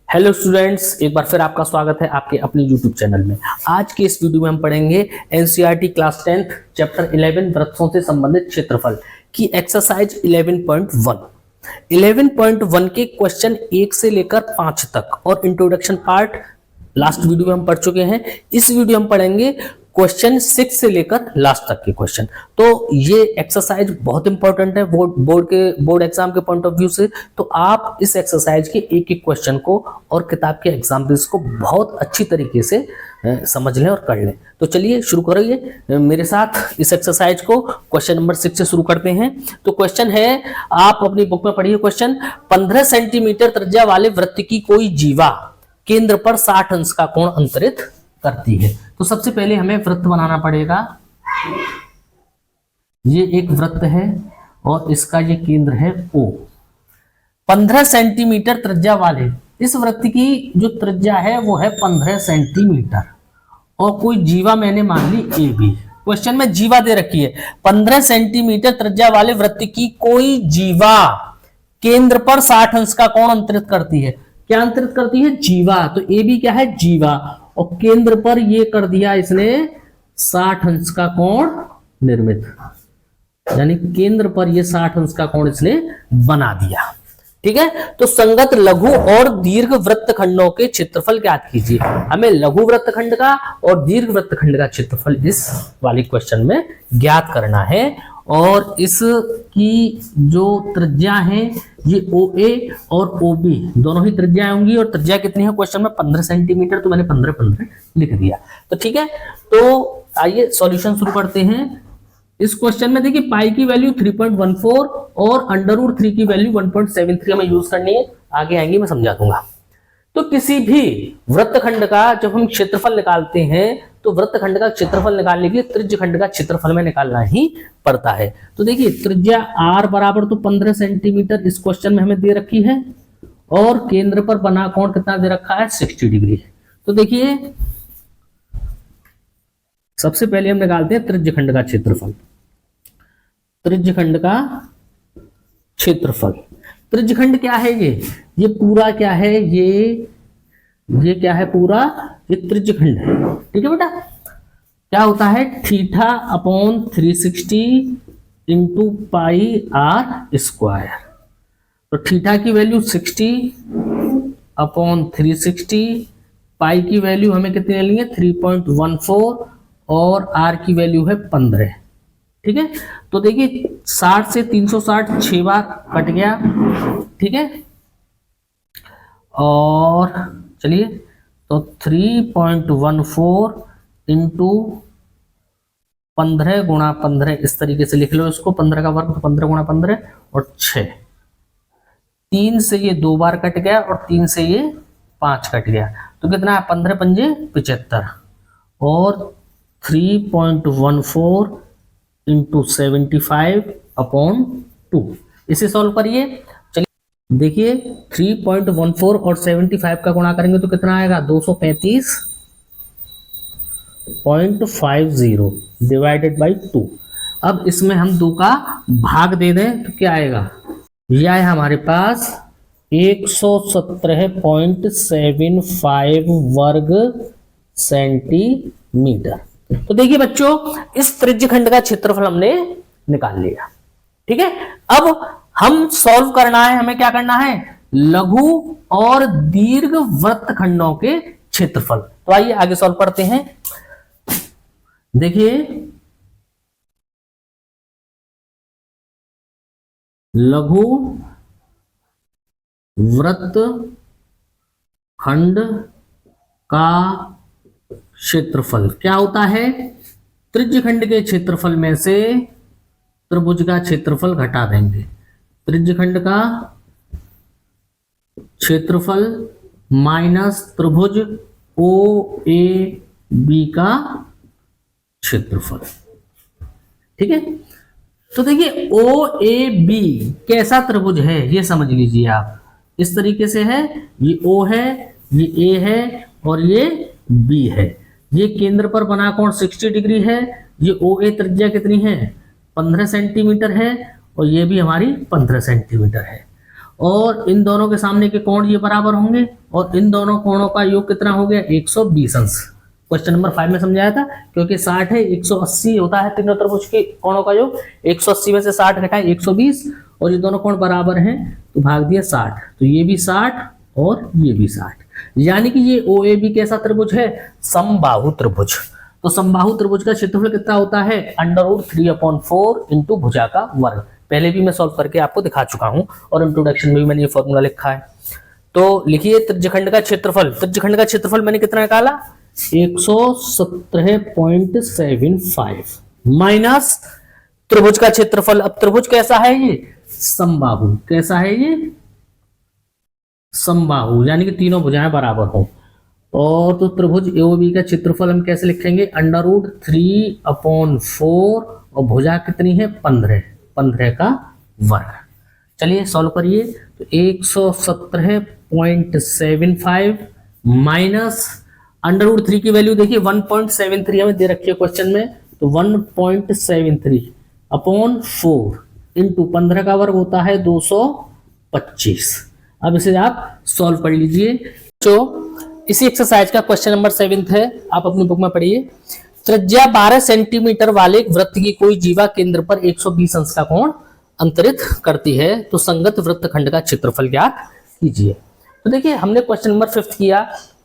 Hello students, एक बार फिर आपका स्वागत है आपके अपने यूट्यूब चैनल में। आज के इस वीडियो में हम पढ़ेंगे एनसीईआरटी क्लास 10 चैप्टर 11 वृत्तों से संबंधित क्षेत्रफल की एक्सरसाइज 11.1। 11.1 के क्वेश्चन 1 से लेकर 5 तक और इंट्रोडक्शन पार्ट लास्ट वीडियो में हम पढ़ चुके हैं। इस वीडियो में पढ़ेंगे क्वेश्चन 6 से लेकर लास्ट तक के क्वेश्चन। तो ये एक्सरसाइज बहुत इंपॉर्टेंट है बोर्ड एग्जाम के पॉइंट ऑफ व्यू से। तो आप इस एक्सरसाइज के एक एक क्वेश्चन को और किताब के एग्जाम्पल्स को बहुत अच्छी तरीके से समझ लें और कर लें। तो चलिए शुरू करिए मेरे साथ इस एक्सरसाइज को। क्वेश्चन नंबर 6 से शुरू करते हैं। तो क्वेश्चन है, आप अपनी बुक में पढ़िए क्वेश्चन। 15 सेंटीमीटर त्रिज्या वाले वृत्त की कोई जीवा केंद्र पर 60 अंश का कोण अंतरित करती है। तो सबसे पहले हमें वृत्त बनाना पड़ेगा। ये एक वृत्त है और इसका ये केंद्र है O। 15 सेंटीमीटर त्रिज्या वाले इस वृत्त की जो त्रिज्या है वो है 15 सेंटीमीटर और कोई जीवा मैंने मान ली AB। क्वेश्चन में जीवा दे रखी है। 15 सेंटीमीटर त्रिज्या वाले वृत्त की कोई जीवा केंद्र पर 60 अंश का कोण अंतरित करती है। क्या अंतरित करती है? जीवा। तो AB क्या है? जीवा। और केंद्र पर ये कर दिया इसने 60 अंश का कोण निर्मित, यानी केंद्र पर ये 60 अंश का कोण इसने बना दिया। ठीक है। तो संगत लघु और दीर्घ वृत्तखंडों के क्षेत्रफल ज्ञात कीजिए। हमें लघु वृत्तखंड का और दीर्घ वृत्तखंड का क्षेत्रफल इस वाले क्वेश्चन में ज्ञात करना है। और इसकी जो त्रिज्या है ये OA और OB दोनों ही त्रिज्या होंगी। और त्रिज्या कितनी है क्वेश्चन में? 15 सेंटीमीटर। तो मैंने 15 लिख दिया। तो ठीक है। तो आइए सॉल्यूशन शुरू करते हैं। इस क्वेश्चन में देखिए पाई की वैल्यू 3.14 और √3 की वैल्यू 1.73 हमें यूज करनी है। आगे आएंगे मैं समझा दूंगा। तो किसी भी वृत्तखंड का जब हम क्षेत्रफल निकालते हैं तो वृत्तखंड का क्षेत्रफल निकालने के लिए त्रिज्यखंड का क्षेत्रफल में निकालना ही पड़ता है। तो देखिए त्रिज्या R बराबर तो 15 सेंटीमीटर इस क्वेश्चन में हमें दे रखी है और केंद्र पर बना कोण कितना दे रखा है? 60 डिग्री। तो देखिए सबसे पहले हम निकालते हैं त्रिज्यखंड का क्षेत्रफल। त्रिज्यखंड का क्षेत्रफल, त्रिज्यखंड क्या है? ये पूरा क्या है? ये क्या है? पूरा ये त्रिज्यखंड है। ठीक है बेटा। क्या होता है? θ/360 इंटू पाई R स्क्वायर। तो थीटा की वैल्यू 60/360, पाई की वैल्यू हमें कितनी लेनी है? 3.14 और R की वैल्यू है 15। ठीक है। तो देखिए 60 से 360 6 बार कट गया। ठीक है। और चलिए तो 3.14 इंटू 15 गुणा 15 इस तरीके से लिख लो इसको। 15 का वर्ग 15 गुणा 15 और 6। 3 से ये 2 बार कट गया और 3 से ये 5 कट गया। तो कितना है? 15 पंजे 75 और 3.14 इंटू 75/2। इसे सॉल्व करिए। चलिए देखिए 3.14 और 75 का गुणा करेंगे तो कितना आएगा? 235.50 डिवाइडेड बाई 2। अब इसमें हम 2 का भाग दे दें तो क्या आएगा? यह है हमारे पास 117.75 वर्ग सेंटीमीटर। तो देखिए बच्चों इस त्रिज्यखंड का क्षेत्रफल हमने निकाल लिया। ठीक है। अब हम सॉल्व करना है, हमें क्या करना है? लघु और दीर्घ वृत्तखंडों के क्षेत्रफल। तो आइए आगे सॉल्व करते हैं। देखिए लघु वृत्तखंड का क्षेत्रफल क्या होता है? त्रिज्यखंड के क्षेत्रफल में से त्रिभुज का क्षेत्रफल घटा देंगे। त्रिज्यखंड का क्षेत्रफल माइनस त्रिभुज OAB का क्षेत्रफल। ठीक है। तो देखिए OAB कैसा त्रिभुज है ये समझ लीजिए आप। इस तरीके से है, ये O है, ये A है और ये B है। ये केंद्र पर बना कोण 60 डिग्री है। ये OA त्रिज्या कितनी है? 15 सेंटीमीटर है और ये भी हमारी 15 सेंटीमीटर है। और इन दोनों के सामने के कोण ये बराबर होंगे और इन दोनों कोणों का योग कितना हो गया 120 अंश। क्वेश्चन नंबर 5 में समझाया था, क्योंकि 60 है 180 होता है तीनों त्रिभुज के कोणों का योग, 180 में से 60 घटाए 120 और ये दोनों कोण बराबर हैं तो भाग दिया 60, तो ये भी 60 और ये भी 60, यानी कि ये OAB कैसा त्रिभुज है, समबाहु त्रिभुज। तो समबाहु त्रिभुज का क्षेत्रफल कितना होता है √3/4 इंटू भुजा का वर्ग। पहले भी मैं सॉल्व करके आपको दिखा चुका हूं और इंट्रोडक्शन में भी मैंने ये फॉर्मूला लिखा है। तो लिखिए त्रिज्यखंड का क्षेत्रफल, त्रिज्यखंड का क्षेत्रफल मैंने कितना निकाला 117.75 माइनस त्रिभुज का क्षेत्रफल। अब त्रिभुज कैसा है ये समबाहु, कैसा है ये समबाहु, यानी कि तीनों भुजाएं बराबर हो। और तो त्रिभुज AOB का क्षेत्रफल हम कैसे लिखेंगे √3/4 और भुजा कितनी है 15 का वर्ग। चलिए सॉल्व करिए, तो 117.75 माइनस √3 की वैल्यू देखिए 1.73 हमें दे रखी है क्वेश्चन में, तो 1.73/4 इंटू 15 का वर्ग होता है 225। अब इसे आप सॉल्व कर लीजिए। तो इसी एक्सरसाइज का क्वेश्चन नंबर 7 है, आप अपनी बुक में पढ़िए। त्रिज्या 12 सेंटीमीटर वाले वृत्त की कोई जीवा केंद्र पर 120 अंश का कोण अंतरित करती है, तो संगत वृत्तखंड का क्षेत्रफल ज्ञात कीजिए। तो देखिए हमने क्वेश्चन नंबर 5 किया,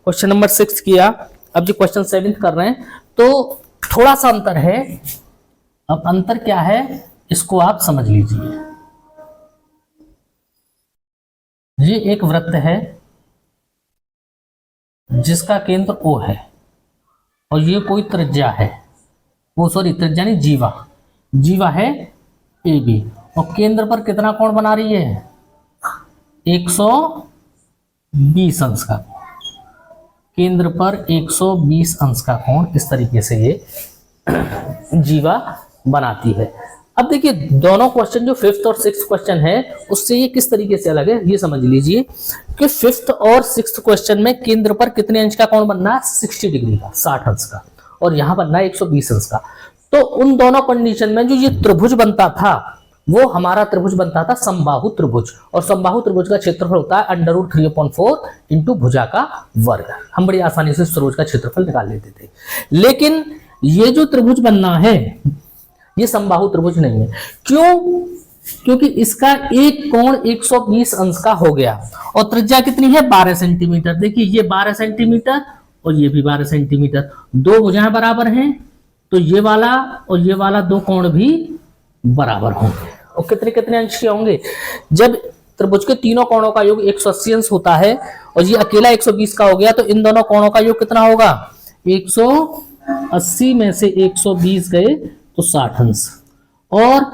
क्वेश्चन नंबर 6 किया, अब जो क्वेश्चन 7 कर रहे हैं तो थोड़ा सा अंतर है। अब अंतर क्या है इसको आप समझ लीजिए। ये एक वृत्त है जिसका केंद्र O है और ये कोई त्रिज्या है, वो सॉरी त्रिज्या नहीं जीवा है AB और केंद्र पर कितना कोण बना रही है 120 अंश का, केंद्र पर 120 अंश का कोण इस तरीके से ये जीवा बनाती है। अब देखिए दोनों क्वेश्चन जो 5th और 6th क्वेश्चन है उससे ये किस तरीके से अलग है ये समझ लीजिए कि 5th और 6th क्वेश्चन में केंद्र पर कितने अंश का कोण बनना है 60 डिग्री का 60 अंश का, और यहां बनना है 120 अंश का। तो उन दोनों कंडीशन में जो ये त्रिभुज बनता था वो हमारा त्रिभुज बनता था समबाहु त्रिभुज, और समबाहु त्रिभुज का क्षेत्रफल होता है √3/4 इंटू भुजा का वर्ग। हम बड़ी आसानी से इस त्रिभुज का क्षेत्रफल निकाल लेते थे, लेकिन ये जो त्रिभुज बनना है ये समबाहु त्रिभुज नहीं है। क्यों? क्योंकि इसका एक कोण 120 अंश का हो गया और त्रिज्या कितनी है 12 सेंटीमीटर। देखिए ये 12 सेंटीमीटर और ये भी 12 सेंटीमीटर, दो भुजाएं बराबर हैं तो ये वाला और ये वाला दो कोण भी बराबर होंगे। और कितने कितने अंश के होंगे, जब त्रिभुज के तीनों कोणों का योग 180 अंश होता है और ये अकेला 120 का हो गया तो इन दोनों कोणों का योग कितना होगा 180 में से 120 गए तो 60 अंश, और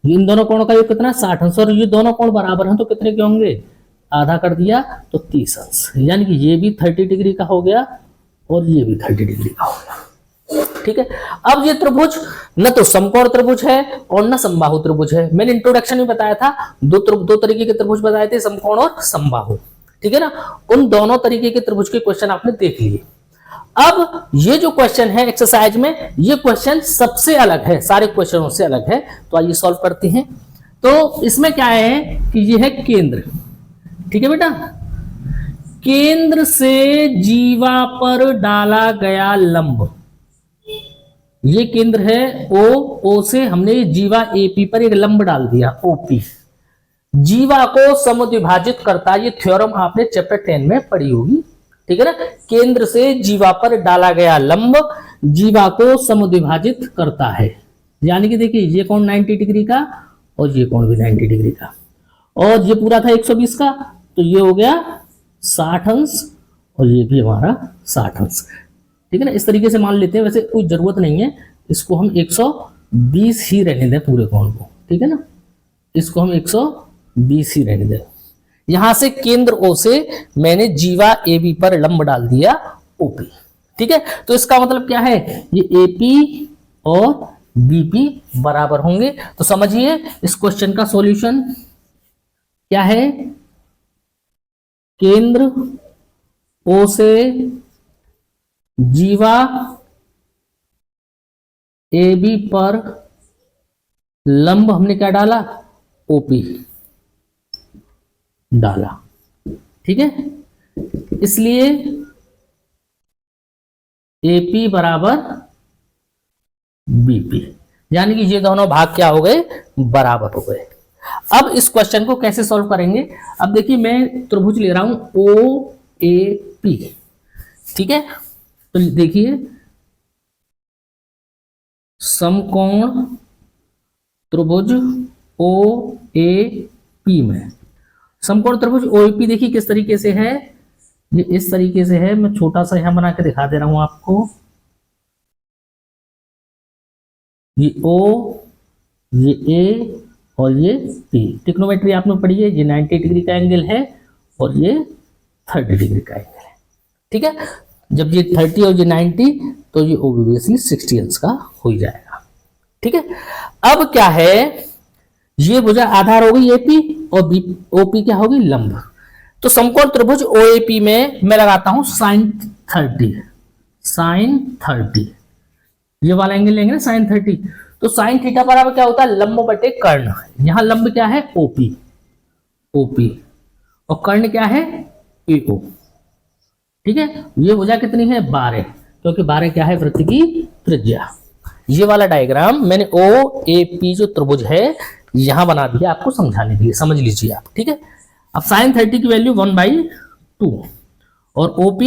इन दोनों कोणों का योग कितना 60 अंश, और ये दोनों कोण बराबर हैं तो कितने के होंगे आधा कर दिया तो 30 अंश, यानी कि ये भी 30 डिग्री का हो गया और ये भी 30 डिग्री का हो गया। ठीक है, अब ये त्रिभुज न तो समकोण त्रिभुज है और न समबाहु त्रिभुज है। मैंने इंट्रोडक्शन में बताया था दो तरीके के त्रिभुज बताए थे, समकोण और समबाहु, ठीक है ना। उन दोनों तरीके के त्रिभुज के क्वेश्चन आपने देख लिए। अब ये जो क्वेश्चन है एक्सरसाइज में, ये क्वेश्चन सबसे अलग है, सारे क्वेश्चनों से अलग है, तो आइए सॉल्व करते हैं। तो इसमें क्या है कि ये है केंद्र, ठीक है बेटा, केंद्र से जीवा पर डाला गया लंब, ये केंद्र है ओ से हमने जीवा AP पर एक लंब डाल दिया OP, जीवा को समद्विभाजित करता है, ये थ्योरम आपने चैप्टर 10 में पढ़ी होगी, ठीक है ना। केंद्र से जीवा पर डाला गया लंब जीवा को समद्विभाजित करता है, यानी कि देखिए ये कोण 90 डिग्री का और ये कोण भी 90 डिग्री का, और ये पूरा था 120 का तो ये हो गया 60 अंश और ये भी हमारा 60 अंश, ठीक है ना। इस तरीके से मान लेते हैं, वैसे कोई जरूरत नहीं है, इसको हम 120 ही रहने दें पूरे कोण को, ठीक है ना, इसको हम 120 ही रहने दें। यहां से केंद्र O से मैंने जीवा AB पर लंब डाल दिया OP, ठीक है। तो इसका मतलब क्या है, ये AP और BP बराबर होंगे। तो समझिए इस क्वेश्चन का सॉल्यूशन क्या है, केंद्र O से जीवा AB पर लंब हमने क्या डाला OP, डाला। ठीक है, इसलिए AP बराबर BP, यानी कि ये दोनों भाग क्या हो गए, बराबर हो गए। अब इस क्वेश्चन को कैसे सॉल्व करेंगे, अब देखिए मैं त्रिभुज ले रहा हूं OAP। ठीक है, तो देखिए समकोण त्रिभुज OAP में, समकोण त्रिभुज OAP देखिए किस तरीके से है, ये इस तरीके से है। मैं छोटा सा यहां बना के दिखा दे रहा हूं आपको। ये O, ये A और ये P। ट्रिग्नोमेट्री आपने पढ़ी है, ये 90 डिग्री का एंगल है और ये 30 डिग्री का एंगल है। ठीक है, जब ये 30 और ये 90 तो ये ऑब्वियसली 60 अंश का हो जाएगा। ठीक है, अब क्या है, ये भुजा आधार हो गई AP और OP क्या होगी, लंब। तो समकोण त्रिभुज OAP में मैं लगाता हूं sin 30, ये वाला एंगल लेंगे ना sin 30। तो sin थीटा बराबर क्या होता है, लंब बटे कर्ण। यहां लंब क्या है, OP और कर्ण क्या है, AO। ठीक है, ये भुजा कितनी है, 12, क्योंकि 12 क्या है, वृत्त की त्रिज्या। ये वाला डायग्राम मैंने OAP जो त्रिभुज है यहां बना दिया आपको समझाने के लिए, समझ लीजिए आप। ठीक है, अब sin 30 की वैल्यू 1/2 और OP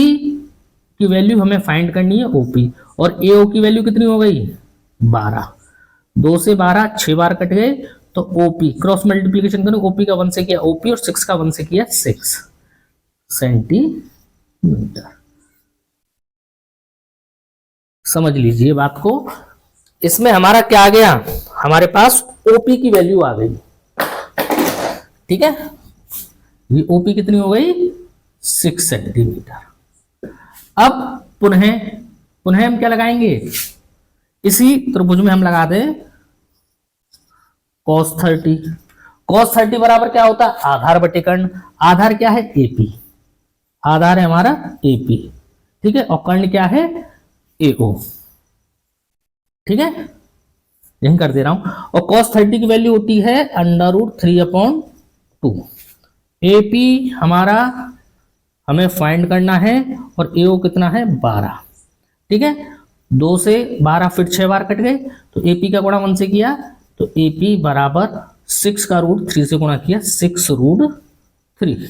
की वैल्यू हमें फाइंड करनी है OP, और AO की वैल्यू कितनी हो गई, 12। 2 से 12 6 बार कट गए, तो OP क्रॉस मल्टीप्लीकेशन करो, OP का 1 से किया OP और 6 का 1 से किया 6 सेंटीमीटर। समझ लीजिए बात को। इसमें हमारा क्या आ गया, हमारे पास OP की वैल्यू आ गई। ठीक है, ये OP कितनी हो गई, 6 सेंटीमीटर। अब पुनः हम क्या लगाएंगे, इसी त्रिभुज में हम लगा दें cos 30। cos 30 बराबर क्या होता है, आधार बटे कर्ण। आधार क्या है, AP, आधार है हमारा AP। ठीक है, और कर्ण क्या है, AO। ठीक है, यही कर दे रहा हूं। और cos 30 की वैल्यू होती है √3/2। AP हमारा हमें फाइंड करना है और AO कितना है, 12। ठीक है, 2 से 12 फिर 6 बार कट गए, तो AP का गुणा 1 से किया, तो AP बराबर 6 का √3 से गुणा किया, 6√3।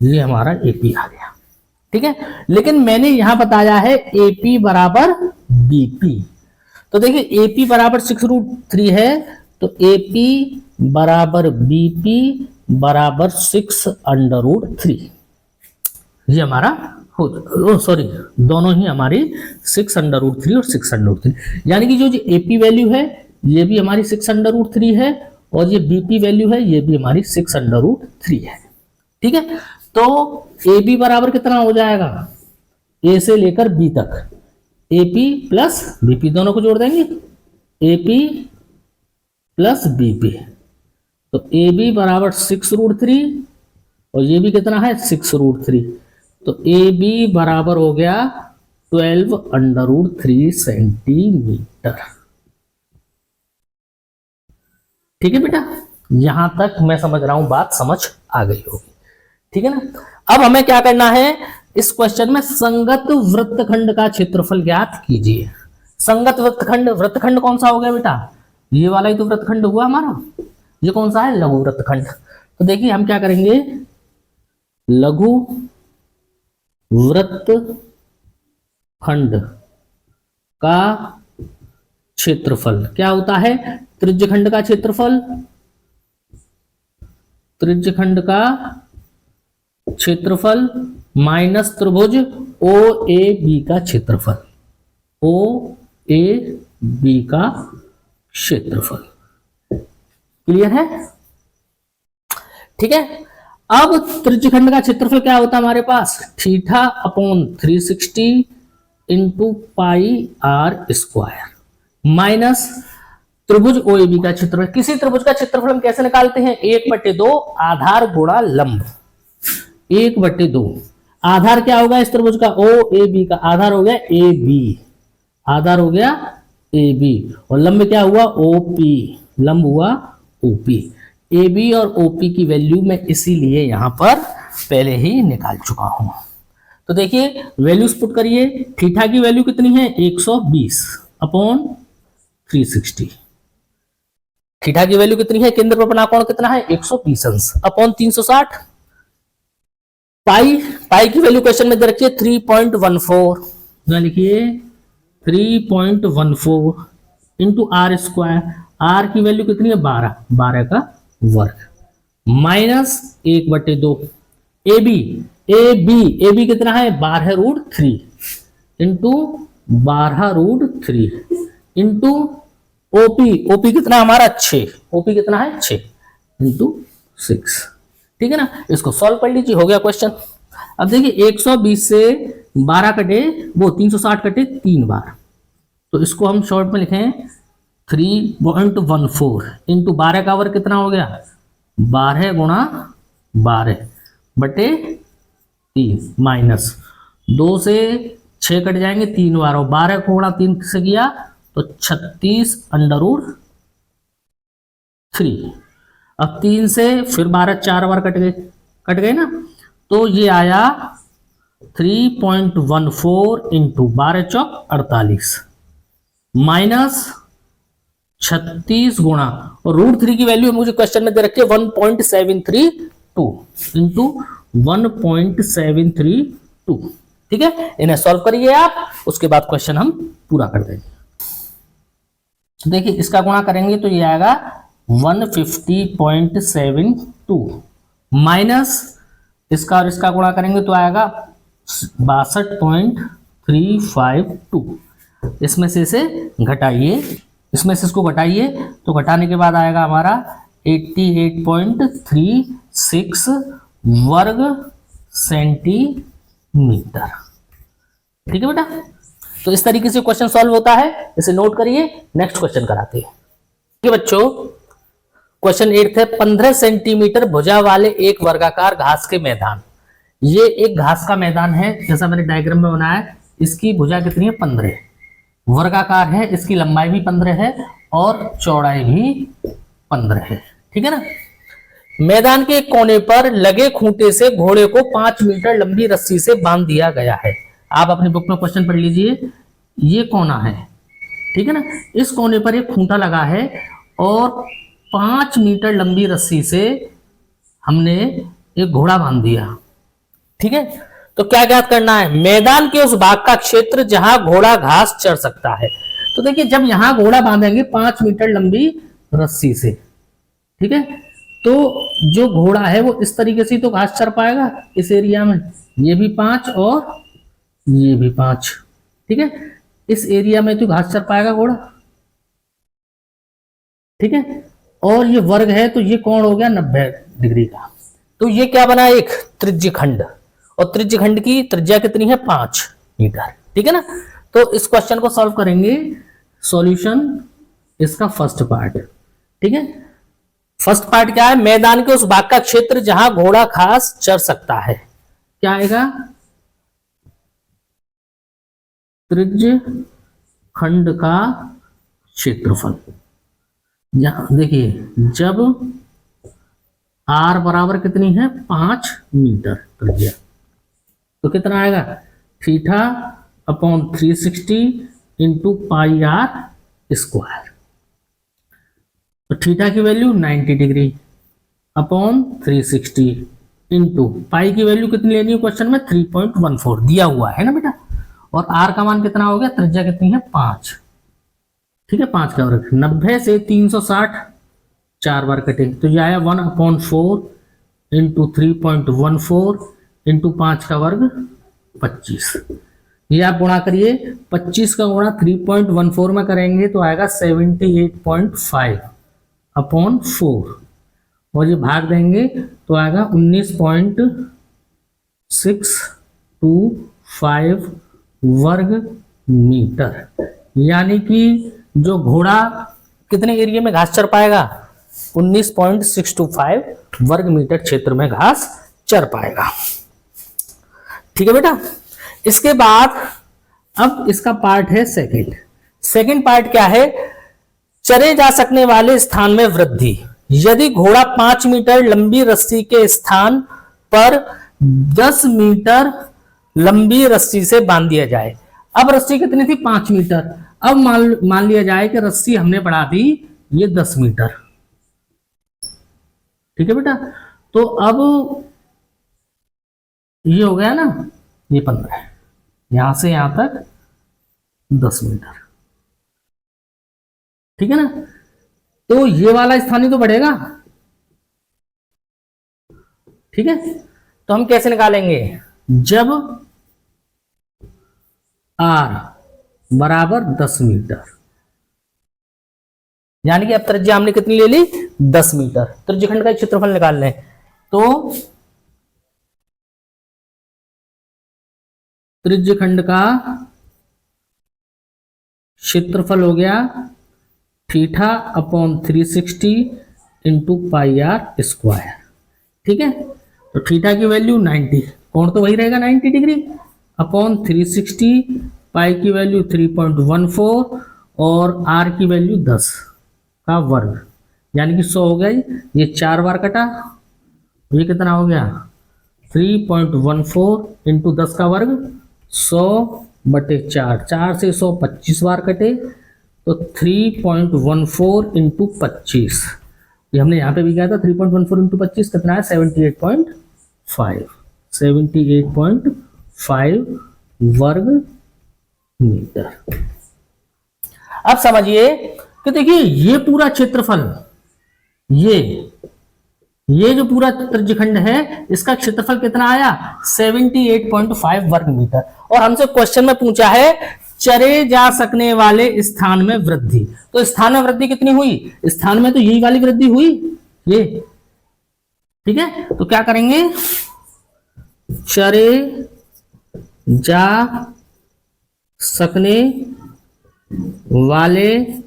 ये हमारा AP आ गया। ठीक है, लेकिन मैंने यहां बताया है AP बराबर BP। तो देखिए AP बराबर 6√3 है, तो AP बराबर BP बराबर 6√3। ये हमारा सॉरी, दोनों ही हमारी 6√3 और 6√3, यानी कि जो AP वैल्यू है ये भी हमारी 6√3 है और ये BP वैल्यू है ये भी हमारी 6√3 है। ठीक है, तो AB बराबर कितना हो जाएगा, A से लेकर B तक, AP प्लस BP दोनों को जोड़ देंगे, AP प्लस BP, तो AB बराबर 6√3 और ये भी कितना है, 6√3, तो AB बराबर हो गया 12√3 सेंटीमीटर। ठीक है बेटा, यहां तक मैं समझ रहा हूं, बात समझ आ गई होगी। ठीक है ना, अब हमें क्या करना है, इस क्वेश्चन में संगत वृत्तखंड का क्षेत्रफल ज्ञात कीजिए। संगत वृत्तखंड कौन सा हो गया बेटा, ये वाला ही तो वृत्तखंड हुआ हमारा। ये कौन सा है, लघु वृत्तखंड। तो देखिए हम क्या करेंगे, लघु वृत्तखंड का क्षेत्रफल क्या होता है, त्रिज्यखंड का क्षेत्रफल, त्रिज्यखंड का क्षेत्रफल माइनस त्रिभुज OAB का क्षेत्रफल, OAB का क्षेत्रफल। क्लियर है, ठीक है। अब त्रिज्यखंड का क्षेत्रफल क्या होता है हमारे पास, θ/360 इंटू πr² माइनस त्रिभुज OAB का क्षेत्रफल। किसी त्रिभुज का क्षेत्रफल हम कैसे निकालते हैं, 1/2 आधार गुणा लंब, 1/2। आधार क्या होगा इस त्रिभुज का, OAB का आधार हो गया AB, आधार हो गया AB, और लंब क्या हुआ OP, लंब हुआ OP। ए बी और ओ पी की वैल्यू मैं इसीलिए यहां पर पहले ही निकाल चुका हूं। तो देखिए वैल्यूज पुट करिए। थीटा की वैल्यू कितनी है 120 अपॉन 360। थीटा की वैल्यू कितनी है, केंद्र पर बना कोण कितना है 120 अंश अपॉन 360। पाई की वैल्यू क्वेश्चन में दे रखिए 3.14, लिखिए 3.14 इंटू आर स्क्वायर। आर की वैल्यू कितनी है 12 का वर्ग माइनस 1/2। ए बी कितना है 12√3 इंटू 12√3 इंटू ओपी कितना हमारा 6, ओपी कितना है 6 इंटू 6। ठीक है ना, इसको सॉल्व कर लीजिए, हो गया क्वेश्चन। अब देखिए 120 से 12 कटे, वो 360 कटे 3 बार, तो इसको हम शॉर्ट में लिखें 3.14 इंटू 12 का वर्ग कितना हो गया 12 गुणा 12 बटे 3 माइनस 2 से 6 कट जाएंगे 3 बार, और 12 को गुणा 3 से किया तो 36√3। अब 3 से फिर 12 4 बार कट गए ना, तो ये आया 3.14 इंटू 12 चौक 48 माइनस 36 गुणा, और √3 की वैल्यू मुझे क्वेश्चन में दे रखी है 1.732 इंटू 1.732। ठीक है, इन्हें सॉल्व करिए आप, उसके बाद क्वेश्चन हम पूरा कर देंगे। देखिए इसका गुणा करेंगे तो ये आएगा 150.72 माइनस इसका और इसका गुणा करेंगे तो आएगा 62.352। इसमें से इसे घटाइए, इसमें से इसको घटाइए, तो घटाने के बाद आएगा हमारा 88.36 वर्ग सेंटीमीटर। ठीक है बेटा, तो इस तरीके से क्वेश्चन सॉल्व होता है, इसे नोट करिए। नेक्स्ट क्वेश्चन कराते हैं। ठीक है बच्चों, क्वेश्चन 8 है 15 सेंटीमीटर भुजा वाले एक वर्गाकार घास के मैदान। ये एक घास का मैदान है, जैसा मैंने डायग्राम में बनाया है। इसकी भुजा कितनी है 15, वर्गाकार है, इसकी लंबाई भी 15 है और चौड़ाई भी 15 है। ठीक है ना। मैदान के कोने पर लगे खूंटे से घोड़े को 5 मीटर लंबी रस्सी से बांध दिया गया है। आप अपनी बुक में क्वेश्चन पढ़ लीजिए, ये कोना है, ठीक है ना, इस कोने पर एक खूंटा लगा है और 5 मीटर लंबी रस्सी से हमने एक घोड़ा बांध दिया। ठीक है, तो क्या ज्ञात करना है, मैदान के उस भाग का क्षेत्र जहां घोड़ा घास चर सकता है। तो देखिए जब यहां घोड़ा बांधेंगे 5 मीटर लंबी रस्सी से, ठीक है, तो जो घोड़ा है वो इस तरीके से तो घास चर पाएगा इस एरिया में, ये भी 5 और ये भी 5। ठीक है, इस एरिया में तो घास चर पाएगा घोड़ा। ठीक है, और ये वर्ग है तो ये कोण हो गया 90 डिग्री का। तो ये क्या बना, एक त्रिज्य खंड, और त्रिज्य खंड की त्रिज्या कितनी है 5 मीटर। ठीक है ना, तो इस क्वेश्चन को सॉल्व करेंगे। सॉल्यूशन इसका फर्स्ट पार्ट। ठीक है, फर्स्ट पार्ट क्या है, मैदान के उस भाग का क्षेत्र जहां घोड़ा घास चर सकता है, क्या आएगा, त्रिज्य खंड का क्षेत्रफल। यहां देखिए जब r बराबर कितनी है 5 मीटर त्रिज्या, तो कितना आएगा थीटा अपॉन 360 इंटू पाई r स्क्वायर। तो थीटा की value 90 degree upon 360 into pi की वैल्यू कितनी लेनी है क्वेश्चन में 3.14 दिया हुआ है ना बेटा, और r का मान कितना हो गया, त्रिज्या कितनी है 5। ठीक है, 5 का वर्ग, 90 से 360 4 बार कटे तो ये आया 1/4 इंटू 3.14 इंटू 5 का वर्ग 25। ये आप गुणा करिए, 25 का गुणा 3.14 में करेंगे तो आएगा 78.5 अपॉन 4, और ये भाग देंगे तो आएगा 19.625 वर्ग मीटर। यानी कि जो घोड़ा कितने एरिया में घास चर पाएगा, 19.625 वर्ग मीटर क्षेत्र में घास चर पाएगा। ठीक है बेटा, इसके बाद अब इसका पार्ट है सेकंड। सेकंड पार्ट क्या है, चरे जा सकने वाले स्थान में वृद्धि, यदि घोड़ा 5 मीटर लंबी रस्सी के स्थान पर 10 मीटर लंबी रस्सी से बांध दिया जाए। अब रस्सी कितनी थी? 5 मीटर। अब मान लिया जाए कि रस्सी हमने बढ़ा दी ये 10 मीटर। ठीक है बेटा, तो अब ये हो गया ना, ये 15, यहां से यहां तक 10 मीटर। ठीक है ना, तो ये वाला स्थान ही तो बढ़ेगा। ठीक है, तो हम कैसे निकालेंगे? जब r बराबर 10 मीटर, यानी कि अब त्रिज्या हमने कितनी ले ली? 10 मीटर। त्रिज्यखंड का क्षेत्रफल निकाल लें तो त्रिज्यखंड का क्षेत्रफल हो गया theta upon 360 into pi R square. ठीक है, तो थीटा की वैल्यू 90, कोण तो वही रहेगा 90 डिग्री, अपॉन 360, पाई की वैल्यू 3.14 और आर की वैल्यू 10 का वर्ग, यानी कि 100 हो गया। ये 4 बार कटा, ये कितना हो गया? 3.14 इंटू 10 का वर्ग 100/4, 4 से 100 25 बार कटे, तो 3.14 इंटू 25, ये हमने यहाँ पे भी किया था। 3.14 इंटू 25 कितना है? 78.5, 78.5 वर्ग मीटर। अब समझिए कि देखिए ये पूरा क्षेत्रफल, ये जो पूरा त्रिज्यखंड है इसका क्षेत्रफल कितना आया? 78.5 वर्ग मीटर। और हमसे क्वेश्चन में पूछा है चरे जा सकने वाले स्थान में वृद्धि, तो स्थान में वृद्धि कितनी हुई? स्थान में तो यही वाली वृद्धि हुई, ये। ठीक है, तो क्या करेंगे? चरे जा सकने वाले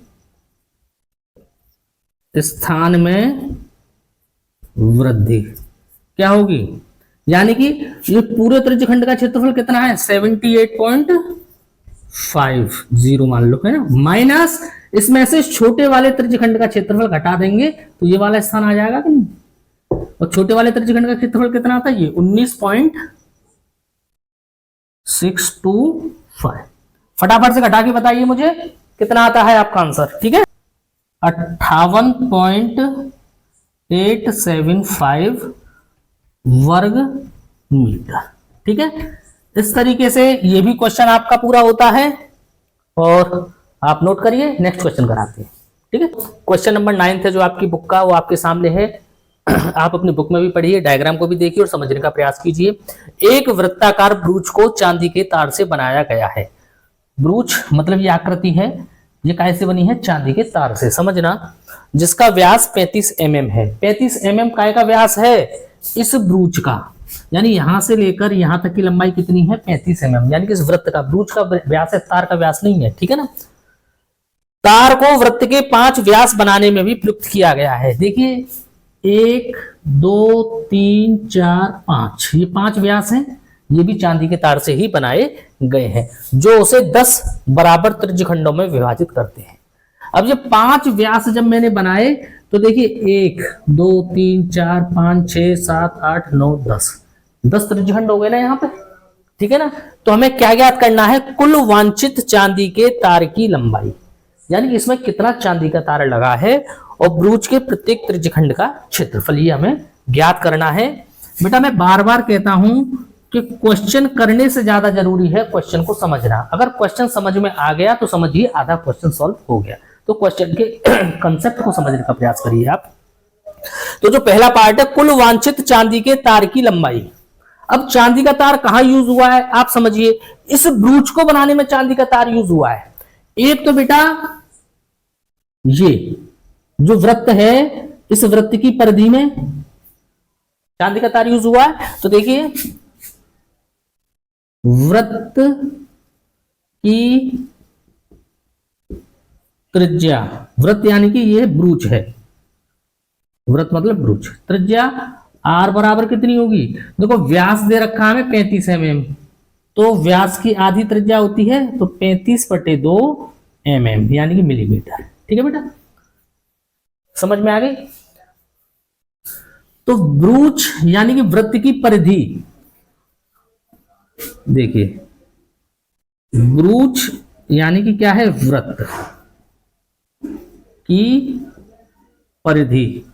स्थान में वृद्धि क्या होगी? यानी कि ये पूरे त्रिज्यखंड का क्षेत्रफल कितना है? 78.50 मान लो, है ना, माइनस इसमें से छोटे वाले त्रिज्यखंड का क्षेत्रफल घटा देंगे तो ये वाला स्थान आ जाएगा कि नहीं? और छोटे वाले त्रिज्यखंड का क्षेत्रफल कितना आता है? ये 19.625। फटाफट से घटा के बताइए मुझे कितना आता है आपका आंसर। ठीक है, 58.875 वर्ग मीटर। ठीक है, इस तरीके से ये भी क्वेश्चन आपका पूरा होता है और आप नोट करिए। नेक्स्ट क्वेश्चन कराते हैं। ठीक है, क्वेश्चन नंबर 9 है जो आपकी बुक का, वो आपके सामने है। आप अपनी बुक में भी पढ़िए, डायग्राम को भी देखिए और समझने का प्रयास कीजिए। एक वृत्ताकार ब्रूच को चांदी के तार से बनाया गया है। ब्रूच मतलब ये आकृति है, ये कैसे बनी है? चांदी के तार से, समझना। जिसका व्यास 35 mm है। 35 mm काय का व्यास है इस ब्रूच का, यानी यहां से लेकर यहां तक की लंबाई कितनी है? 35 mm, यानी कि इस वृत्त का, ब्रूच का व्यास है, तार का व्यास नहीं है। ठीक है ना, तार को वृत्त के 5 व्यास बनाने में भी प्रयुक्त किया गया है। देखिए 1 2 3 4 5, ये 5 व्यास हैं, ये भी चांदी के तार से ही बनाए गए हैं, जो उसे 10 बराबर त्रिज्यखंडों में विभाजित करते हैं। अब ये 5 व्यास जब मैंने बनाए तो देखिए 1 2 3 4 5 6 7 8 9 10 त्रिज्यखंड हो गए ना यहाँ पे। ठीक है ना, तो हमें क्या ज्ञात करना है? कुल वांछित चांदी के तार की लंबाई, यानी कि इसमें कितना चांदी का तार लगा है और ब्रूच के प्रत्येक त्रिज्यखंड का क्षेत्रफल, ये हमें ज्ञात करना है। बेटा मैं बार बार कहता हूं कि क्वेश्चन करने से ज्यादा जरूरी है क्वेश्चन को समझना। अगर क्वेश्चन समझ में आ गया तो समझिए आधा क्वेश्चन सॉल्व हो गया। तो क्वेश्चन के कंसेप्ट को समझने का प्रयास करिए आप। तो जो पहला पार्ट है कुल वांछित चांदी के तार की लंबाई। अब चांदी का तार कहां यूज हुआ है आप समझिए, इस ब्रूच को बनाने में चांदी का तार यूज हुआ है। एक तो बेटा ये जो वृत्त है, इस वृत्त की परिधि में चांदी का तार यूज हुआ है। तो देखिए वृत्त की त्रिज्या, वृत्त यानी कि ये ब्रूच है, वृत्त मतलब ब्रूच, त्रिज्या आर बराबर कितनी होगी? देखो व्यास दे रखा है 35 mm, तो व्यास की आधी त्रिज्या होती है तो 35/2 mm यानी कि मिलीमीटर। ठीक है बेटा, समझ में आ गई? तो ब्रूच यानी कि वृत्त की परिधि, देखिए ब्रूच यानी कि क्या है, वृत्त की परिधि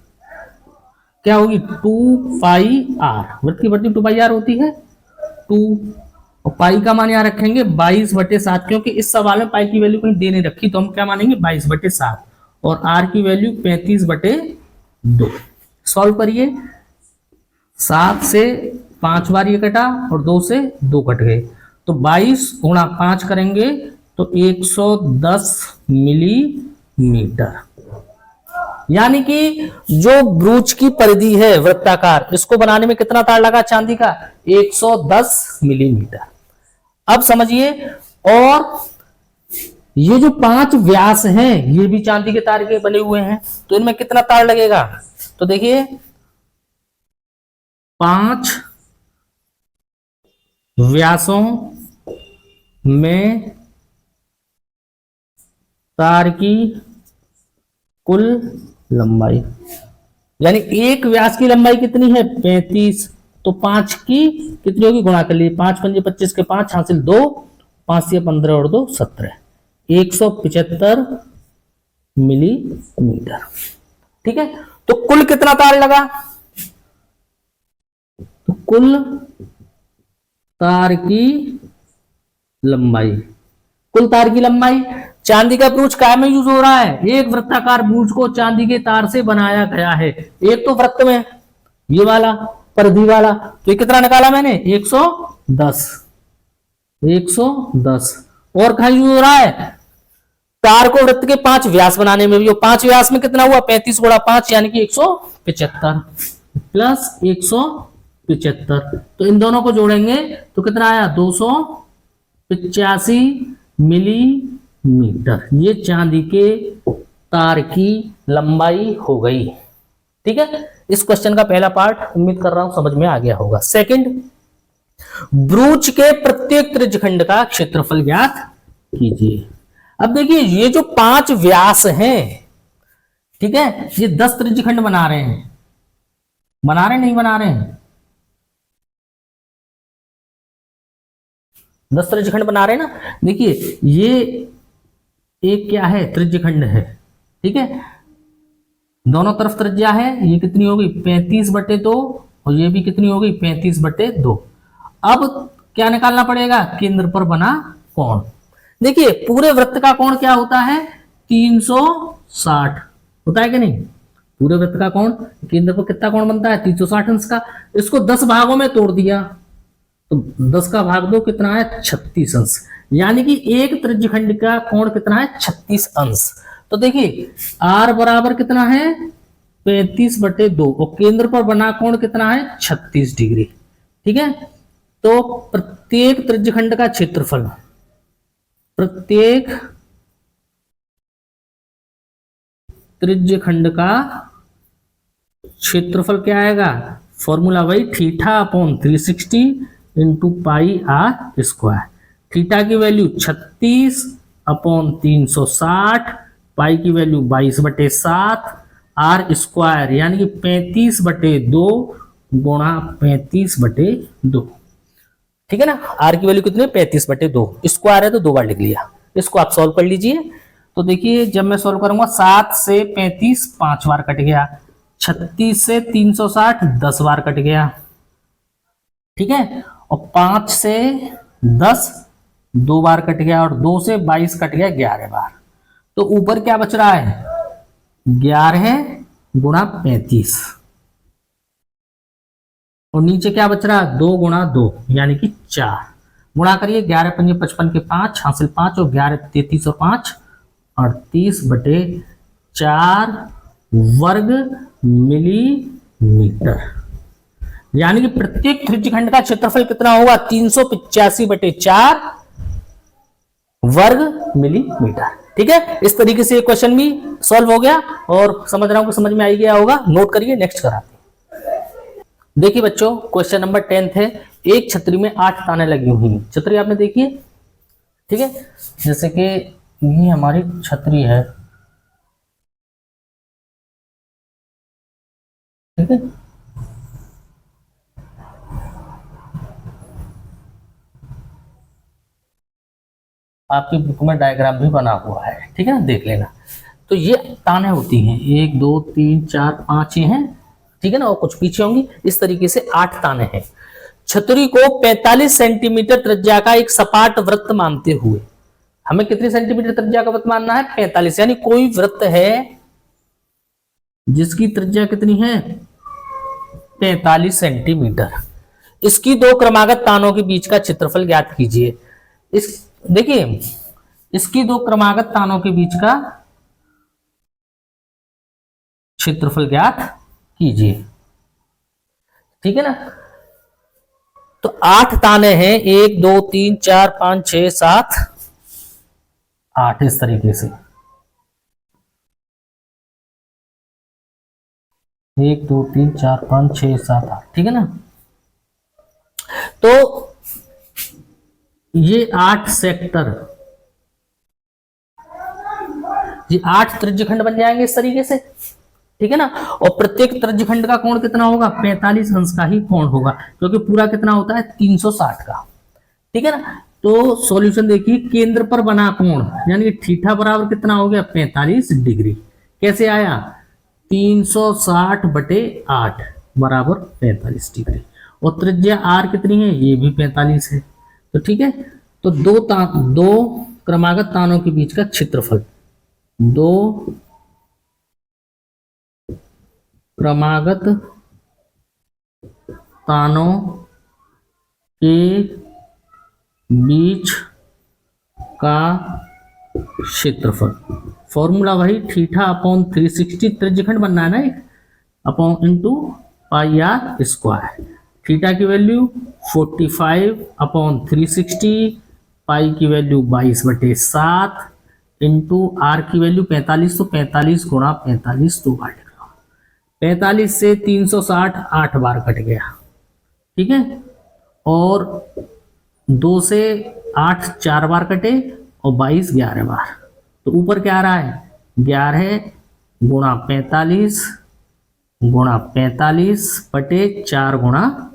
क्या होगी, 2πr। वृत्त की परिधि 2πr होती है, 2, और पाई का मान यहां रखेंगे 22/7, क्योंकि इस सवाल में पाई की वैल्यू कहीं दे नहीं रखी, तो हम क्या मानेंगे 22/7, और आर की वैल्यू 35/2। सॉल्व करिए, 7 से 5 बार ये कटा और 2 से 2 कट गए, तो 22 गुणा 5 करेंगे तो 110 मिलीमीटर। यानी कि जो ब्रूच की परिधि है वृत्ताकार, इसको बनाने में कितना तार लगा चांदी का, 110 मिलीमीटर। अब समझिए, और ये जो 5 व्यास हैं ये भी चांदी के तार के बने हुए हैं, तो इनमें कितना तार लगेगा, तो देखिए 5 व्यासों में तार की कुल लंबाई, यानी एक व्यास की लंबाई कितनी है 35, तो 5 की कितनी होगी, गुणा कर लिए, 5 पंजे 25 के 5 हासिल 2, 5 से 15 और 2 17, 175 मिलीमीटर। ठीक है, तो कुल कितना तार लगा, तो कुल तार की लंबाई, कुल तार की लंबाई, चांदी का ब्रूच काय में यूज हो रहा है, एक वृत्ताकार ब्रूच को चांदी के तार से बनाया गया है, एक तो वृत्त में ये वाला परिधि वाला, तो ये कितना निकाला मैंने 110, और कहा यूज हो रहा है, तार को वृत्त के 5 व्यास बनाने में भी, 5 व्यास में कितना हुआ 35 गुणा 5 यानी कि 175 प्लस 175, तो इन दोनों को जोड़ेंगे तो कितना आया 285 मिलीमीटर। ये चांदी के तार की लंबाई हो गई। ठीक है, इस क्वेश्चन का पहला पार्ट उम्मीद कर रहा हूं समझ में आ गया होगा। सेकंड, ब्रूच के प्रत्येक त्रिज्यखंड का क्षेत्रफल ज्ञात कीजिए। अब देखिए ये जो 5 व्यास हैं, ठीक है, ये 10 त्रिज्यखंड बना रहे हैं, नहीं बना रहे हैं, 10 त्रिज्यखंड बना रहे हैं ना। देखिए ये एक क्या है, त्रिज्यखंड है, ठीक है, दोनों तरफ त्रिज्या है, ये कितनी होगी 35/2, और ये भी कितनी होगी 35/2। अब क्या निकालना पड़ेगा, केंद्र पर बना कोण। देखिए पूरे वृत्त का कोण क्या होता है 360 होता है कि नहीं, पूरे वृत्त का कोण केंद्र पर कितना कोण बनता है 360 अंश का। इसको 10 भागों में तोड़ दिया तो 10 का भाग 2 कितना है 36 अंश, यानी कि एक त्रिज्यखंड का कोण कितना है 36 अंश। तो देखिए R बराबर कितना है 35/2, और केंद्र पर बना कोण कितना है 36 डिग्री। ठीक है, तो प्रत्येक त्रिज्यखंड का क्षेत्रफल, प्रत्येक त्रिज्यखंड का क्षेत्रफल क्या आएगा, फॉर्मूला वही θ/360 इंटू πr²। थीटा की वैल्यू 36/360, पाई की वैल्यू 22/7, r² यानी कि 35/2 गुणा 35/2। ठीक है ना, r की वैल्यू कितनी है 35/2, स्क्वायर है तो 2 बार लिख लिया। इसको आप सॉल्व कर लीजिए। तो देखिए जब मैं सॉल्व करूंगा 7 से 35 5 बार कट गया, 36 से 360 10 बार कट गया, ठीक है, और 5 से 10 2 बार कट गया, और 2 से 22 कट गया 11 बार। तो ऊपर क्या बच रहा है 11 गुणा 35, और नीचे क्या बच रहा है 2 गुणा 2 यानी कि 4। गुणा करिए 11 पंजे 55 के 5 हासिल 5, और 11 33 और 5 38/4 वर्ग मिलीमीटर। यानी कि प्रत्येक त्रिज्यखंड का क्षेत्रफल कितना होगा 385/4 वर्ग मिलीमीटर। ठीक है, इस तरीके से क्वेश्चन भी सॉल्व हो गया, और समझ रहा हूं कि समझ में आ गया होगा। नोट करिए, नेक्स्ट कराते हैं। देखिए बच्चों क्वेश्चन नंबर 10 है, एक छतरी में 8 ताने लगी हुई हैं। छतरी आपने देखी है, ठीक है, जैसे कि ये हमारी छतरी है, ठीक है, आपकी बुक में डायग्राम भी बना हुआ है, ठीक है ना, देख लेना। तो ये ताने होती हैं, 1 2 3 4 5 ये हैं, ठीक है ना, और कुछ पीछे होंगी। इस तरीके से 8 ताने हैं। छतरी को 45 सेंटीमीटर त्रिज्या का एक सपाट वृत्त मानते हुए, हमें कितनी सेंटीमीटर त्रिज्या का वृत्त मानना है? 45। यानी कोई वृत्त है जिसकी त्रिज्या कितनी है? 45 सेंटीमीटर। इसकी दो क्रमागत तानों के बीच का क्षेत्रफल ज्ञात कीजिए। इस देखिए, इसकी दो क्रमागत तानों के बीच का क्षेत्रफल ज्ञात कीजिए, ठीक है ना। तो 8 ताने हैं, 1 2 3 4 5 6 7 8, इस तरीके से 1 2 3 4 5 6 7 8, ठीक है ना। तो ये 8 सेक्टर, ये 8 त्रिज्यखंड बन जाएंगे इस तरीके से, ठीक है ना। और प्रत्येक त्रिज्यखंड का कोण कितना होगा? 45 अंश का ही कोण होगा, क्योंकि पूरा कितना होता है? 360 का, ठीक है ना। तो सॉल्यूशन देखिए, केंद्र पर बना कोण यानी थीटा बराबर कितना हो गया? 45 डिग्री। कैसे आया? 360/8 बराबर 45 डिग्री। और त्रिज्या आर कितनी है? ये भी 45 है। तो ठीक है, तो दो क्रमागत तानों के बीच का क्षेत्रफल, दो क्रमागत तानों के बीच का क्षेत्रफल, फॉर्मूला वही, थीटा अपॉन 360, त्रिज्यखंड बनना है ना एक, upon into pi R square. Theta की वैल्यू 45 अपॉन 360, पाई की वैल्यू 22/7 इंटू आर की वैल्यू 45, तो 45 गुणा 45 2 बार लिख रहा हूं। 45 से 360 8 बार कट गया, ठीक है। और 2 से 8 4 बार कटे और 22 11 बार, तो ऊपर क्या आ रहा है? 11 गुणा 45 गुणा 45 बटे 4 गुणा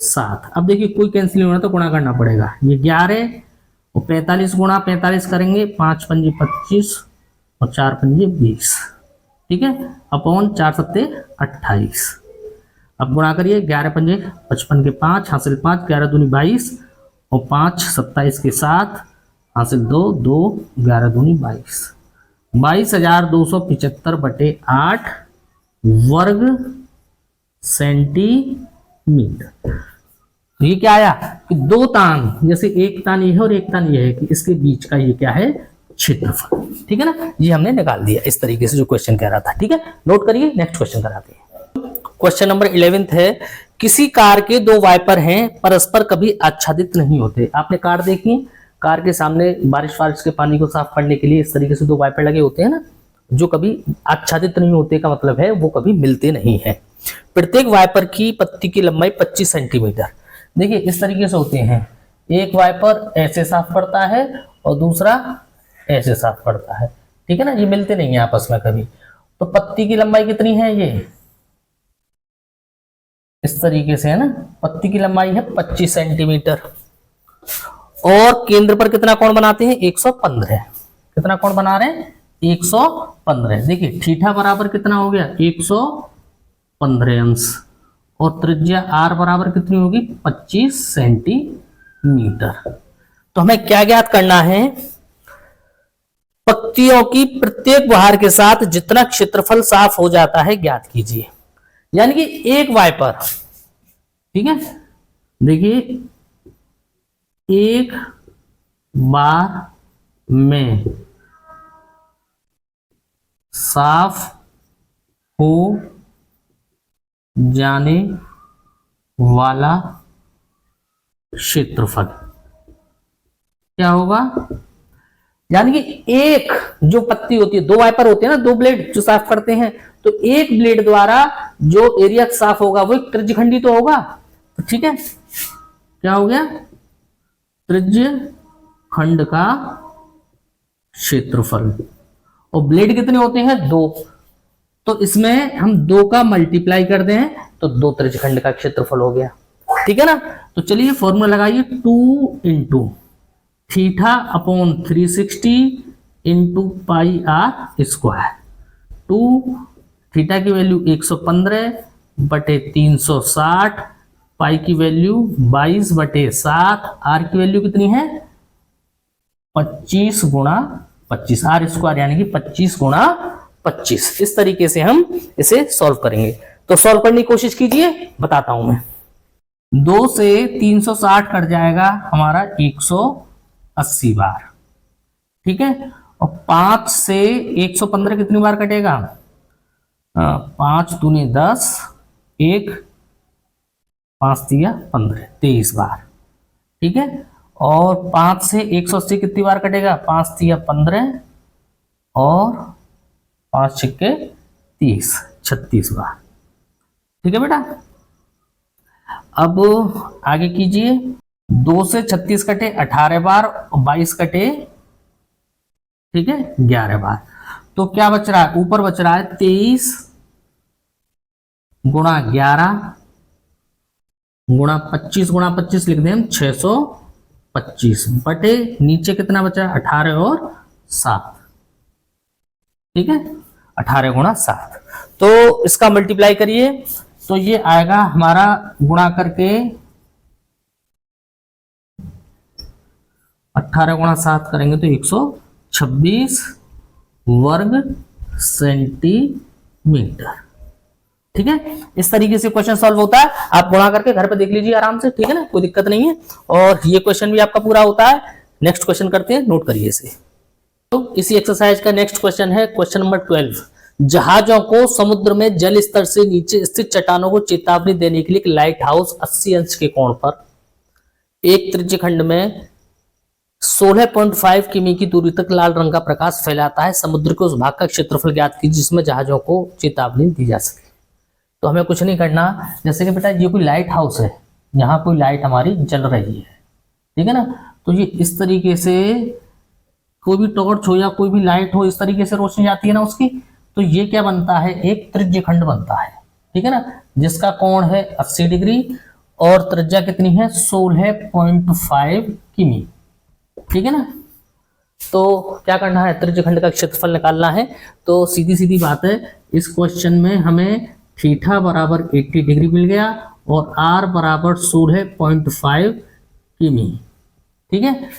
7। अब देखिए कोई कैंसिल होना तो गुणा करना पड़ेगा। ये 11 और 45 गुणा 45 करेंगे, 5 पंजे 25 और 4 पंजे 20, ठीक है, अपॉन 4 सत्ते 28। अब गुणा करिए, 11 पंजे 55 के 5 हासिल 5, 11 दूनी 22 और 5 27 के 7 हासिल 2 2 11 दूनी 22, 22,275/8 वर्ग सेंटीमीटर। तो ये क्या आया कि दो तान, जैसे एक तान ये है और एक तान ये है, कि इसके बीच का ये क्या है? क्षेत्रफल, ठीक है ना। ये हमने निकाल दिया इस तरीके से जो क्वेश्चन कह रहा था, ठीक है। नोट करिए, नेक्स्ट क्वेश्चन कराते हैं। क्वेश्चन नंबर 11 है, किसी कार के दो वाइपर हैं, परस्पर कभी आच्छादित नहीं होते। आपने कार देखी, कार के सामने बारिश के पानी को साफ करने के लिए इस तरीके से दो वाइपर लगे होते हैं ना, जो कभी आच्छादित नहीं होते का मतलब है वो कभी मिलते नहीं है। प्रत्येक वाइपर की पत्ती की लंबाई 25 सेंटीमीटर। देखिए इस तरीके से होते हैं, एक वाइपर ऐसे साफ पड़ता है और दूसरा ऐसे साफ पड़ता है, ठीक है ना। ये मिलते नहीं है आपस में कभी। तो पत्ती की लंबाई कितनी है? ये इस तरीके से है ना, पत्ती की लंबाई है 25 सेंटीमीटर। और केंद्र पर कितना कोण बनाते हैं? 115। कितना कोण बना रहे हैं? 115। देखिए थीटा बराबर कितना हो गया? 115 अंश। और त्रिज्या आर बराबर कितनी होगी? 25 सेंटीमीटर। तो हमें क्या ज्ञात करना है? पत्तियों की प्रत्येक बहार के साथ जितना क्षेत्रफल साफ हो जाता है ज्ञात कीजिए। यानी कि एक वाइपर, ठीक है, देखिए एक बार में साफ हो जाने वाला क्षेत्रफल क्या होगा? यानी कि एक जो पत्ती होती है, दो वाइपर होते हैं ना, दो ब्लेड जो साफ करते हैं, तो एक ब्लेड द्वारा जो एरिया साफ होगा वो एक त्रिज्यखंडी तो होगा। तो ठीक है, क्या हो गया? त्रिज्यखंड का क्षेत्रफल। और ब्लेड कितने होते हैं? दो। तो इसमें हम दो का मल्टीप्लाई कर दें तो दो त्रिज्यखंड का क्षेत्रफल हो गया, ठीक है ना। तो चलिए फॉर्मूला लगाइए, 2 × theta upon 360 into pi R square. 2 theta की वैल्यू 115 बटे 360, पाई की वैल्यू 22 बटे 7, आर की वैल्यू कितनी है 25 गुणा 25, आर स्क्वायर यानी कि 25 गुणा 25। इस तरीके से हम इसे सॉल्व करेंगे। तो सॉल्व करने की कोशिश कीजिए, बताता हूं मैं। 2 से 360 कट जाएगा हमारा 180 बार, ठीक है। और 5 से 115 कितनी बार कटेगा, 5 दूनी 10, 1 5 दिया 15, 23 बार, ठीक है। और 5 से 180 कितनी बार कटेगा, 5 दिया 15 और 5 छिक्के 30, 36 बार, ठीक है बेटा। अब आगे कीजिए। 2 से 36 कटे 18 बार और 22 कटे, ठीक है, 11 बार। तो क्या बच रहा है, ऊपर बच रहा है 23 गुणा 11 गुणा 25 गुणा 25 लिख दें हम 625 बटे नीचे कितना बचा, 18 और 7, ठीक है, 18 गुणा 7। तो इसका मल्टीप्लाई करिए तो ये आएगा हमारा गुणा करके 18 गुणा 7 करेंगे तो 126 वर्ग सेंटीमीटर, ठीक है। इस तरीके से क्वेश्चन सॉल्व होता है। आप गुणा करके घर पे देख लीजिए आराम से, ठीक है ना, कोई दिक्कत नहीं है। और ये क्वेश्चन भी आपका पूरा होता है। नेक्स्ट क्वेश्चन करते हैं, नोट करिए इसे। तो इसी एक्सरसाइज का नेक्स्ट क्वेश्चन है क्वेश्चन नंबर 12। जहाजों को समुद्र में जल स्तर से नीचे स्थित चट्टानों को चेतावनी देने के लिए एक लाइट हाउस 80 अंश के कोण पर एक त्रिज्य खंड में 16.5 किमी की दूरी तक लाल रंग का प्रकाश फैलाता है। समुद्र के उस भाग का क्षेत्रफल ज्ञात कीजिए जिसमें जहाजों को चेतावनी दी जा सके। तो हमें कुछ नहीं करना, जैसे कि बेटा ये कोई लाइट हाउस है, यहाँ कोई लाइट हमारी जल रही है, ठीक है ना। तो ये इस तरीके से कोई भी टॉर्च हो या कोई भी लाइट हो, इस तरीके से रोशनी आती है ना उसकी, तो ये क्या बनता है, एक त्रिज्य खंड बनता है, ठीक है ना, जिसका कोण है 80 डिग्री और त्रिज्या कितनी है 16.5 किमी, ठीक है ना। तो क्या करना है, त्रिज्य खंड का क्षेत्रफल निकालना है। तो सीधी सीधी बात है, इस क्वेश्चन में हमें थीटा बराबर 80 डिग्री मिल गया और आर बराबर 16.5 किमी, ठीक है।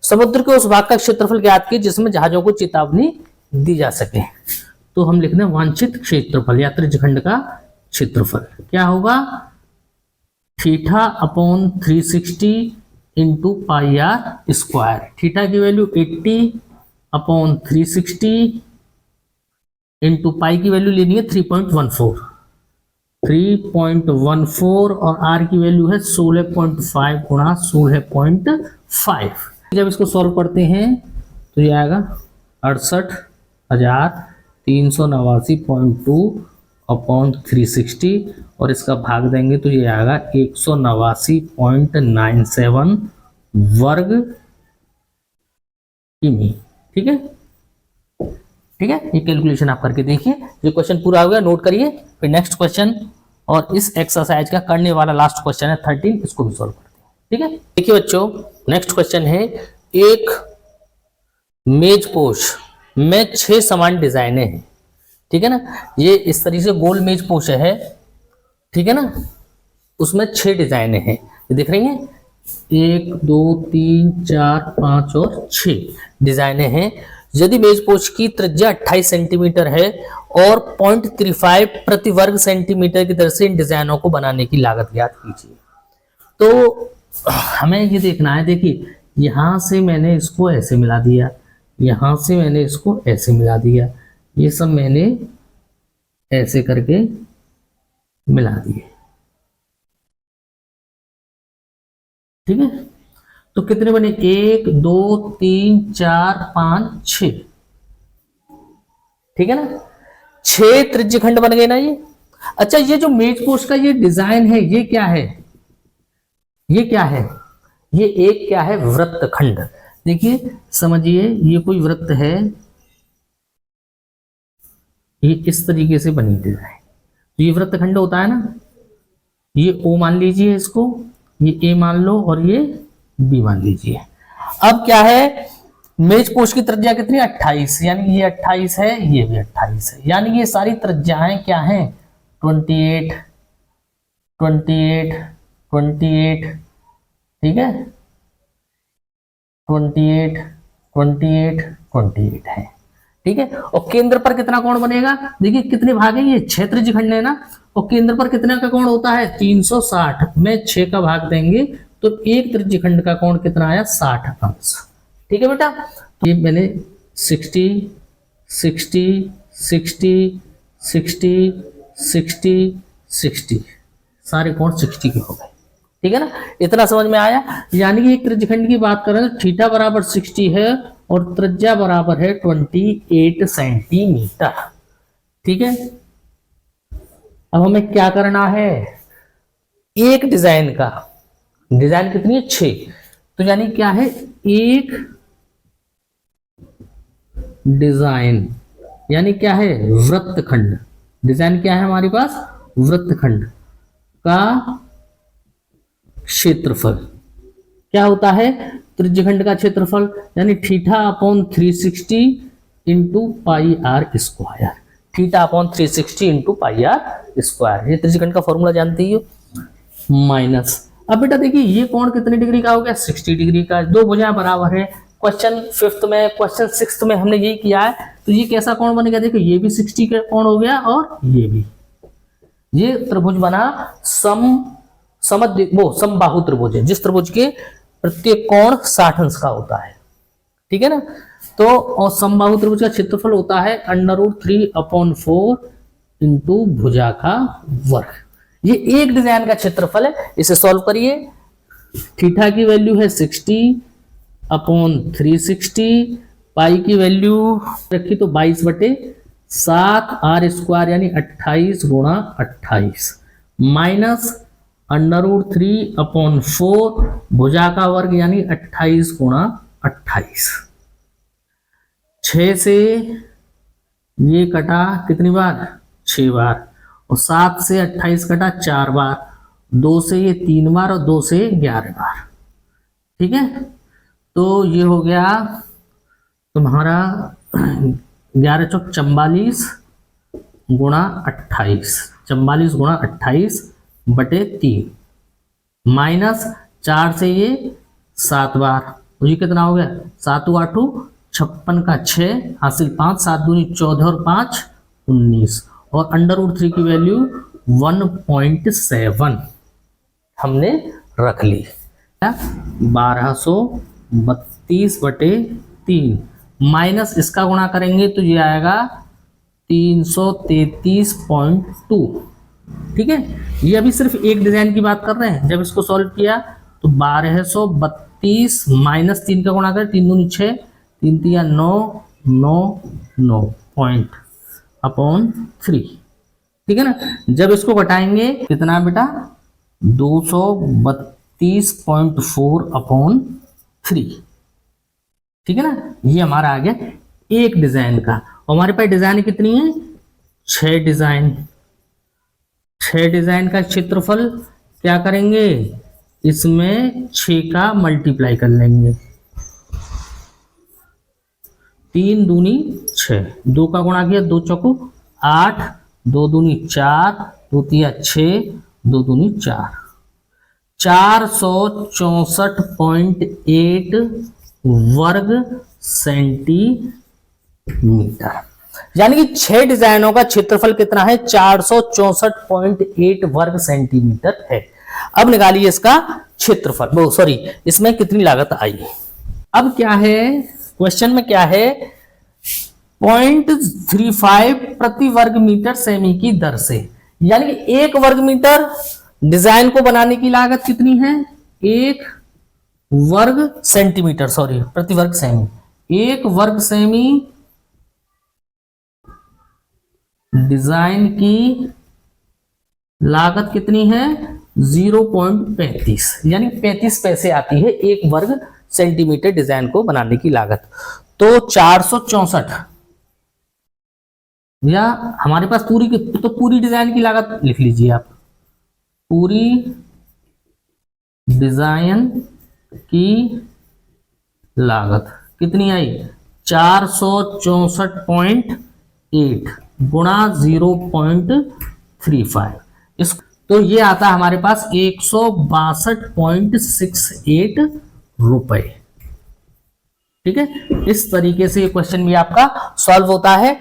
समुद्र के उस भाग का क्षेत्रफल ज्ञात कीजिए जिसमें जहाजों को चेतावनी दी जा सके। तो हम लिखते हैं वांछित क्षेत्रफल या त्रिज्यखंड का क्षेत्रफल क्या होगा, theta upon 360 into pi R square. Theta की वैल्यू 80 अपॉन 360 इंटू पाई की वैल्यू लेनी है 3.14 और आर की वैल्यू है 16.5 गुणा 16.5। जब इसको सॉल्व करते हैं तो ये आएगा 68,389.2 अपॉन 360 और इसका भाग देंगे तो ये आएगा 189.97 वर्ग किमी, ठीक है, ठीक है। ये कैलकुलेशन आप करके देखिए। ये क्वेश्चन पूरा हो गया, नोट करिए। फिर नेक्स्ट क्वेश्चन और इस एक्सरसाइज का करने वाला लास्ट क्वेश्चन है 13, इसको भी सॉल्व करते हैं, ठीक है। देखिए बच्चों, नेक्स्ट क्वेश्चन है, एक मेज पोश में 6 समान डिजाइने हैं, ठीक है ना। ये इस तरीके से गोल मेज पोश है, ठीक है ना, उसमें 6 डिजाइने हैं, ये दिख रही हैं, 1 2 3 4 5 और 6 डिजाइने हैं। यदि मेज पोश की त्रिज्या 28 सेंटीमीटर है और 0.35 प्रति वर्ग सेंटीमीटर की दर से इन डिजाइनों को बनाने की लागत ज्ञात कीजिए। तो हमें ये देखना है, देखिए यहां से मैंने इसको ऐसे मिला दिया, यहां से मैंने इसको ऐसे मिला दिया, ये सब मैंने ऐसे करके मिला दिए, ठीक है। तो कितने बने, 1 2 3 4 5 6, ठीक है ना, 6 त्रिज्यखंड बन गए ना ये। अच्छा, ये जो मेज पोश का ये डिजाइन है, ये क्या है, ये क्या है, ये एक क्या है, वृत्तखंड। देखिए समझिए, ये कोई वृत्त है, ये इस तरीके से बनी डिजाइन, तो ये वृत्तखंड होता है ना। ये ओ मान लीजिए इसको, ये ए मान लो और ये बी मान लीजिए। अब क्या है, मेज पोस्ट की त्रिज्या कितनी 28, यानी ये 28 है, ये भी 28 है, यानी ये सारी त्रिज्याएं क्या हैं 28 28 28, ठीक है 28 28 28 है, ठीक है। और केंद्र पर कितना कोण बनेगा, देखिए कितने भाग है, ये 6 त्रिज्यखंड है ना, और केंद्र पर कितना का कोण होता है 360 में 6 का भाग देंगे तो एक त्रिज्यखंड का कोण कितना आया 60 अंश, ठीक है बेटा। ये मैंने 60 60 60 60 60 60 सारे कोण 60 के हो गए, ठीक है ना, इतना समझ में आया। यानी कि एक त्रिज्यखंड की बात करें तो थीटा बराबर 60 है और त्रिज्या बराबर है 28 सेंटीमीटर, ठीक है। अब हमें क्या करना है, एक डिजाइन का, डिजाइन कितनी है 6, तो यानी क्या है एक डिजाइन, यानी क्या है वृत्तखंड, डिजाइन क्या है हमारे पास वृत्तखंड का क्षेत्रफल क्या होता है, त्रिज्यखंड का क्षेत्रफल, यानी theta upon 360 into pi R square, theta upon 360 into pi R square, ये त्रिज्यखंड का फॉर्मूला जानते ही हो, माइनस। अब बेटा देखिए ये कोण कितने डिग्री का हो गया 60 डिग्री का, दो भुजाएं बराबर है। क्वेश्चन 5th में, क्वेश्चन 6th में हमने यही किया है, तो ये कैसा कोण बनेगा, देखो ये भी 60 का कोण हो गया और ये भी, ये त्रिभुज बना समबाहु त्रिभुज है, जिस त्रिभुज के प्रत्येक कोण 60 अंश का होता है, ठीक है ना। तो और समबाहु त्रिभुज का क्षेत्रफल होता है √3/4 इंटू भुजा का वर्ग, ये एक डिजाइन का क्षेत्रफल है। इसे सॉल्व करिए, थीटा की वैल्यू है 60/360, पाई की वैल्यू रखी तो 22/7 आर स्क्वायर यानी 28 गुणा 28 माइनस √3/4 भुजा का वर्ग यानी 28 गुणा 28, 6 से ये कटा कितनी बार 6 बार, और 7 से 28 कटा 4 बार, 2 से ये 3 बार और 2 से 11 बार, ठीक है। तो ये हो गया तुम्हारा 11 चौक 44 गुणा 28, 44 गुणा 28/3 माइनस 4 से ये 7 बार, तो ये कितना हो गया 7 8 56 का 6 हासिल 5, 7 दूनी 14 और 5 19, और √3 की वैल्यू 1.7 हमने रख ली, 1232/3 माइनस इसका गुणा करेंगे तो ये आएगा 333.2, ठीक है। ये अभी सिर्फ एक डिजाइन की बात कर रहे हैं, जब इसको सॉल्व किया तो 1232 माइनस 3 का गुणा करें 3 दूनी 6, 3 3 9 9 9 पॉइंट अपॉन 3, ठीक है ना। जब इसको घटाएंगे कितना बेटा 232.4/3, ठीक है ना। ये हमारा आ गया एक डिजाइन का, और हमारे पास डिजाइन कितनी है 6 डिजाइन, 6 डिजाइन का क्षेत्रफल क्या करेंगे, इसमें 6 का मल्टीप्लाई कर लेंगे, 3 दूनी 6, 2 का गुणा किया 2 चौको 8, 2 दूनी 4, 2 तिया 6, 2 दूनी 4, 464.8 वर्ग सेंटीमीटर, यानी कि 6 डिजाइनों का क्षेत्रफल कितना है 464.8 वर्ग सेंटीमीटर है। अब निकालिए इसका क्षेत्रफल, सॉरी इसमें कितनी लागत आई। अब क्या है क्वेश्चन में, क्या है 0.35 प्रति वर्ग मीटर सेमी की दर से, यानी कि 1 वर्ग मीटर डिजाइन को बनाने की लागत कितनी है 1 वर्ग सेंटीमीटर, सॉरी प्रति वर्ग सेमी, 1 वर्ग सेमी डिजाइन की लागत कितनी है 0.35, यानी 35 पैसे आती है 1 वर्ग सेंटीमीटर डिजाइन को बनाने की लागत। तो 464, या हमारे पास पूरी की तो पूरी डिजाइन की लागत लिख लीजिए आप, पूरी डिजाइन की लागत कितनी आई 464.8 गुणा 0.35 इस तो ये आता है हमारे पास 162.68 रुपए। ठीक है, इस तरीके से ये क्वेश्चन भी आपका सॉल्व होता है।